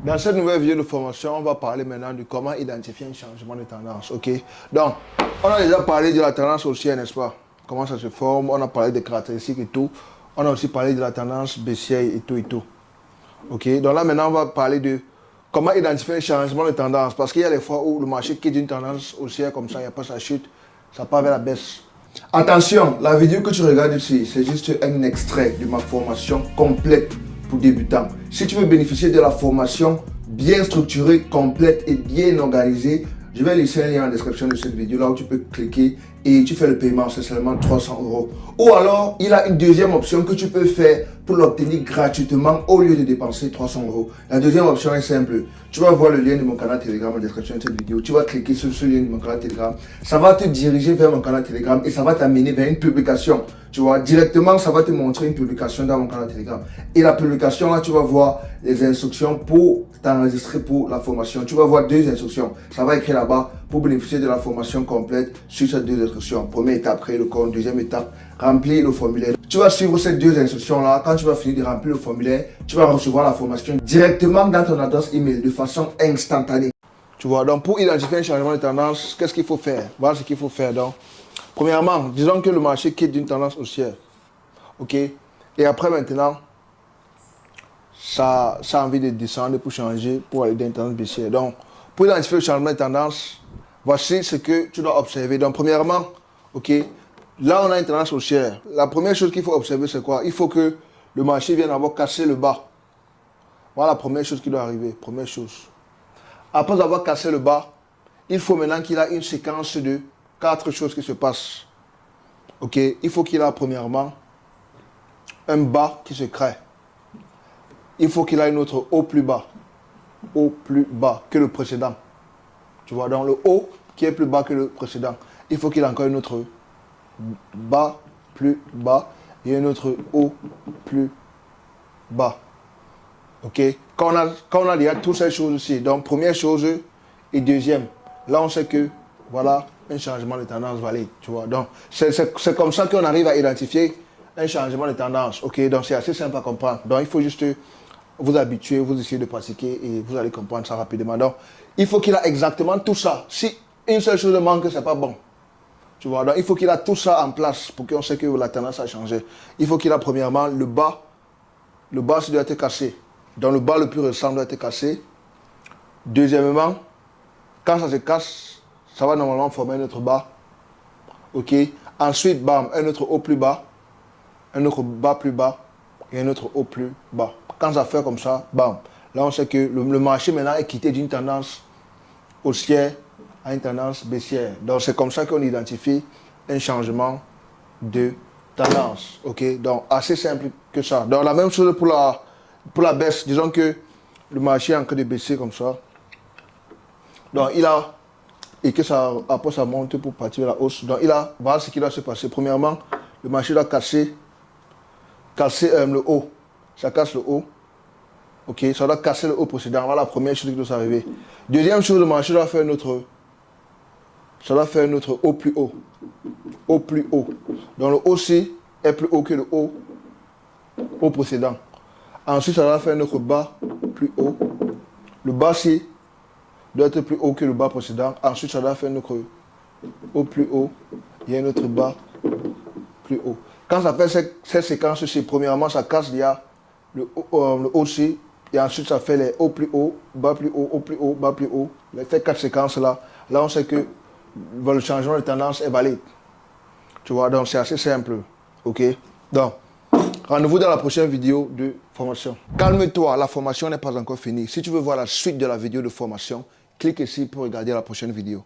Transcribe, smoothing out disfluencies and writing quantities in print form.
Dans cette nouvelle vidéo de formation, on va parler maintenant de comment identifier un changement de tendance. Ok. Donc, on a déjà parlé de la tendance haussière, n'est-ce pas? Comment ça se forme, on a parlé des caractéristiques et tout. On a aussi parlé de la tendance baissière et tout et tout. Ok. Donc là, maintenant, on va parler de comment identifier un changement de tendance. Parce qu'il y a des fois où le marché quitte une tendance haussière comme ça, il n'y a pas sa chute, ça part vers la baisse. Attention, la vidéo que tu regardes ici, c'est juste un extrait de ma formation complète pour débutants. Si tu veux bénéficier de la formation bien structurée, complète et bien organisée, je vais laisser un lien en description de cette vidéo là où tu peux cliquer et tu fais le paiement, c'est seulement 300 €. Ou alors, il y a une deuxième option que tu peux faire pour l'obtenir gratuitement au lieu de dépenser 300 €. La deuxième option est simple. Tu vas voir le lien de mon canal Telegram en description de cette vidéo. Tu vas cliquer sur ce lien de mon canal Telegram. Ça va te diriger vers mon canal Telegram et ça va t'amener vers une publication. Tu vois, directement, ça va te montrer une publication dans mon canal Telegram. Et la publication, là, tu vas voir les instructions pour t'enregistrer pour la formation. Tu vas voir deux instructions. Ça va écrire là-bas pour bénéficier de la formation complète sur ces deux instructions. Première étape, créer le compte. Deuxième étape, remplir le formulaire. Tu vas suivre ces deux instructions-là. Quand tu vas finir de remplir le formulaire, tu vas recevoir la formation directement dans ton adresse email de façon instantanée. Tu vois, donc pour identifier un changement de tendance, qu'est-ce qu'il faut faire? Voilà ce qu'il faut faire. Donc, premièrement, disons que le marché quitte d'une tendance haussière. Ok? Et après, maintenant, ça a envie de descendre pour changer, pour aller dans une tendance baissière. Donc, pour identifier le changement de tendance, voici ce que tu dois observer. Donc, premièrement, ok, là, on a une tendance haussière. La première chose qu'il faut observer, c'est quoi? Il faut que le marché vienne d'abord casser le bas. Voilà la première chose qui doit arriver. Première chose. Après avoir cassé le bas, il faut maintenant qu'il ait une séquence de 4 choses qui se passent. Ok, il faut qu'il ait premièrement un bas qui se crée. Il faut qu'il ait une autre haut plus bas que le précédent. Tu vois, dans le haut qui est plus bas que le précédent, il faut qu'il ait encore une autre bas plus bas et un autre haut plus bas. Ok, quand on a déjà toutes ces choses ici, donc première chose et deuxième, là on sait que voilà un changement de tendance valide. Tu vois, donc c'est comme ça qu'on arrive à identifier un changement de tendance. Ok, donc c'est assez simple à comprendre. Donc il faut juste vous habituer, vous essayer de pratiquer et vous allez comprendre ça rapidement. Donc, il faut qu'il ait exactement tout ça. Si une seule chose manque, c'est pas bon. Tu vois, donc il faut qu'il ait tout ça en place pour qu'on sait que la tendance a changé. Il faut qu'il ait premièrement le bas ça doit être cassé. Donc le bas le plus récent doit être cassé. Deuxièmement, quand ça se casse, ça va normalement former un autre bas. Ok. Ensuite, bam, un autre haut plus bas, un autre bas plus bas et un autre haut plus bas. Quand ça fait comme ça, bam, là on sait que le marché maintenant est quitté d'une tendance haussière à une tendance baissière. Donc c'est comme ça qu'on identifie un changement de tendance. Ok, donc assez simple que ça. Donc la même chose pour la baisse. Disons que le marché est en train de baisser comme ça. Donc il a, et que ça, après ça monte pour partir à la hausse. Donc il a, voilà ce qui doit se passer. Premièrement, le marché doit casser le haut. Ça casse le haut. Ok, ça doit casser le haut précédent. Voilà la première chose qui doit arriver. Deuxième chose, le marché doit faire notre haut plus haut. Haut plus haut. Donc le haut-ci est plus haut que le haut précédent. Ensuite, ça doit faire notre bas plus haut. Le bas-ci doit être plus haut que le bas précédent. Ensuite, ça doit faire notre haut plus haut. Il y a notre bas plus haut. Quand ça fait cette séquence-ci, premièrement, ça casse il y a le haut-ci. Et ensuite, ça fait les hauts plus haut, bas plus haut plus haut, bas plus haut. Ces 4 séquences-là, là, on sait que le changement de tendance est valide. Tu vois, donc c'est assez simple. Ok? Donc, rendez-vous dans la prochaine vidéo de formation. Calme-toi, la formation n'est pas encore finie. Si tu veux voir la suite de la vidéo de formation, clique ici pour regarder la prochaine vidéo.